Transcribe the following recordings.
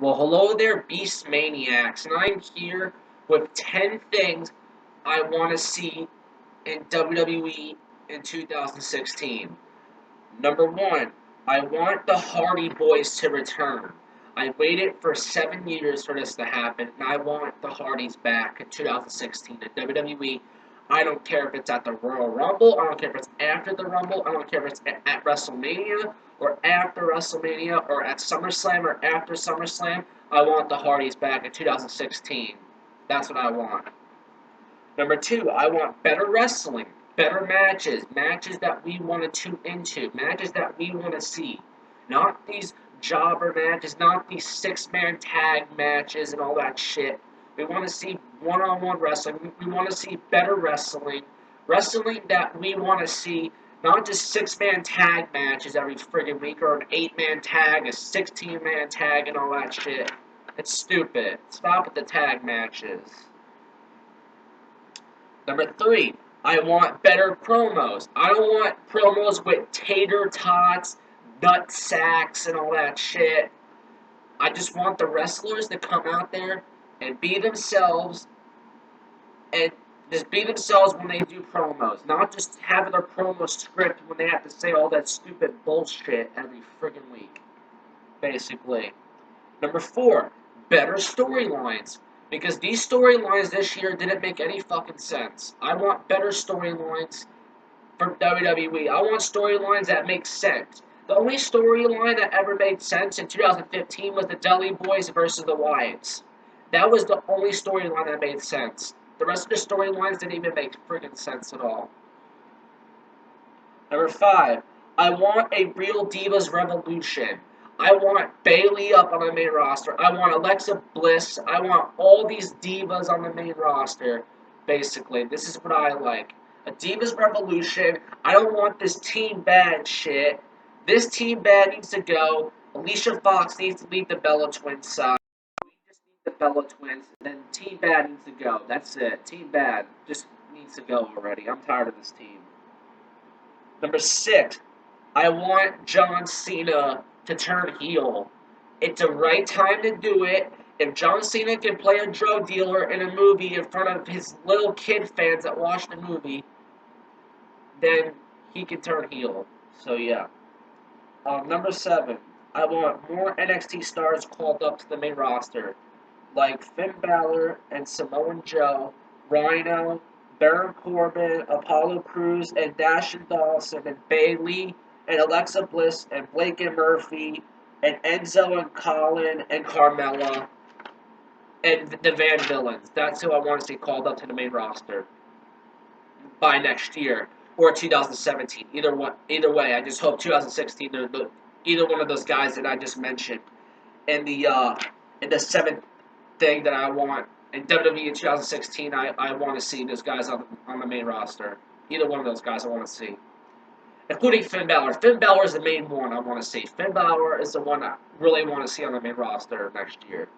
Well, hello there, Beast Maniacs, and I'm here with 10 things I want to see in WWE in 2016. Number 1, I want the Hardy Boys to return. I waited for 7 years for this to happen, and I want the Hardys back in 2016 at WWE. I don't care if it's at the Royal Rumble, I don't care if it's after the Rumble, I don't care if it's at WrestleMania, or after WrestleMania, or at SummerSlam, or after SummerSlam. I want the Hardys back in 2016. That's what I want. Number 2, I want better wrestling, better matches, matches that we want to tune into, matches that we want to see. Not these jobber matches, not these six-man tag matches and all that shit. We want to see one-on-one wrestling. We want to see better wrestling. Wrestling that we want to see, not just six-man tag matches every friggin' week, or an 8-man tag, a 16-man tag, and all that shit. It's stupid. Stop with the tag matches. Number 3, I want better promos. I don't want promos with tater tots, nut sacks, and all that shit. I just want the wrestlers to come out there and be themselves and just be themselves when they do promos. Not just having their promo script when they have to say all that stupid bullshit every friggin' week. Basically. Number 4, better storylines. Because these storylines this year didn't make any fucking sense. I want better storylines from WWE. I want storylines that make sense. The only storyline that ever made sense in 2015 was the Dudley Boys versus the Wyatts. That was the only storyline that made sense. The rest of the storylines didn't even make friggin' sense at all. Number 5, I want a real Divas revolution. I want Bayley up on the main roster. I want Alexa Bliss. I want all these divas on the main roster. Basically, this is what I like. A Divas revolution. I don't want this Team Bad shit. This Team Bad needs to go. Alicia Fox needs to leave the Bella Twins side. We just need the Bella Twins. And then Team Bad needs to go. That's it. Team Bad just needs to go already. I'm tired of this team. Number 6, I want John Cena to turn heel. It's the right time to do it. If John Cena can play a drug dealer in a movie in front of his little kid fans that watch the movie, then he can turn heel. So yeah. Number 7, I want more NXT stars called up to the main roster, like Finn Balor and Samoa Joe, Rhino, Baron Corbin, Apollo Crews, and Dashin Dawson, and Bayley, and Alexa Bliss, and Blake and Murphy, and Enzo and Colin, and Carmella, and the Van Villains. That's who I want to see called up to the main roster by next year or 2017. Either way. I just hope 2016. Either one of those guys that I just mentioned. And the seventh thing that I want in WWE in 2016, I want to see those guys on the main roster. Either one of those guys I want to see. Including Finn Balor. Finn Balor is the main one I want to see. Finn Balor is the one I really want to see on the main roster next year.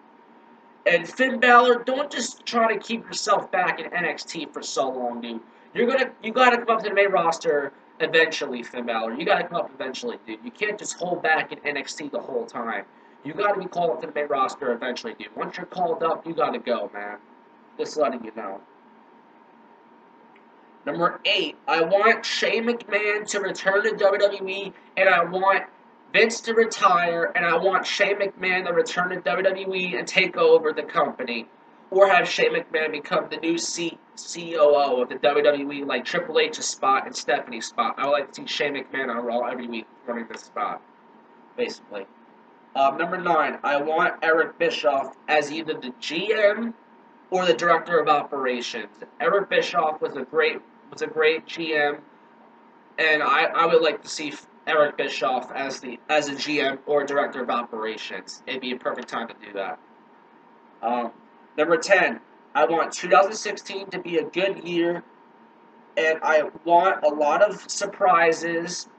And Finn Balor, don't just try to keep yourself back in NXT for so long, dude. You gotta come up to the main roster eventually, Finn Balor. You gotta come up eventually, dude. You can't just hold back in NXT the whole time. You gotta be called up to the main roster eventually, dude. Once you're called up, you gotta go, man. Just letting you know. Number 8, I want Shane McMahon to return to WWE, and I want Vince to retire, and I want Shane McMahon to return to WWE and take over the company. Or have Shane McMahon become the new COO of the WWE, like Triple H's spot and Stephanie's spot. I would like to see Shane McMahon on Raw every week running this spot, basically. Number 9, I want Eric Bischoff as either the GM or the director of operations. Eric Bischoff was a great GM, and I would like to see Eric Bischoff as a GM or director of operations. It'd be a perfect time to do that. Number 10, I want 2016 to be a good year, and I want a lot of surprises.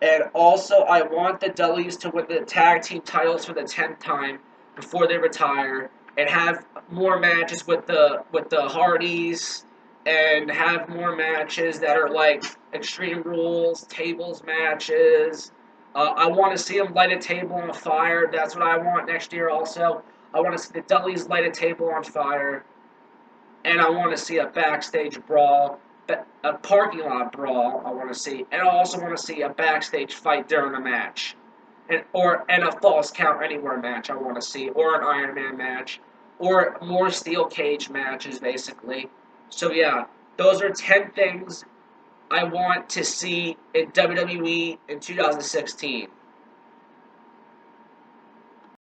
And also, I want the Dudleys to win the tag team titles for the 10th time before they retire, and have more matches with the Hardys, and have more matches that are like Extreme Rules, tables matches, I want to see them light a table on fire. That's what I want next year also. I want to see the Dudleys light a table on fire. And I want to see a backstage brawl, a parking lot brawl. I want to see, and I also want to see a backstage fight during a match, and a false count anywhere match. I want to see, or an Iron Man match, or more steel cage matches, basically. So yeah, those are 10 things I want to see in WWE in 2016.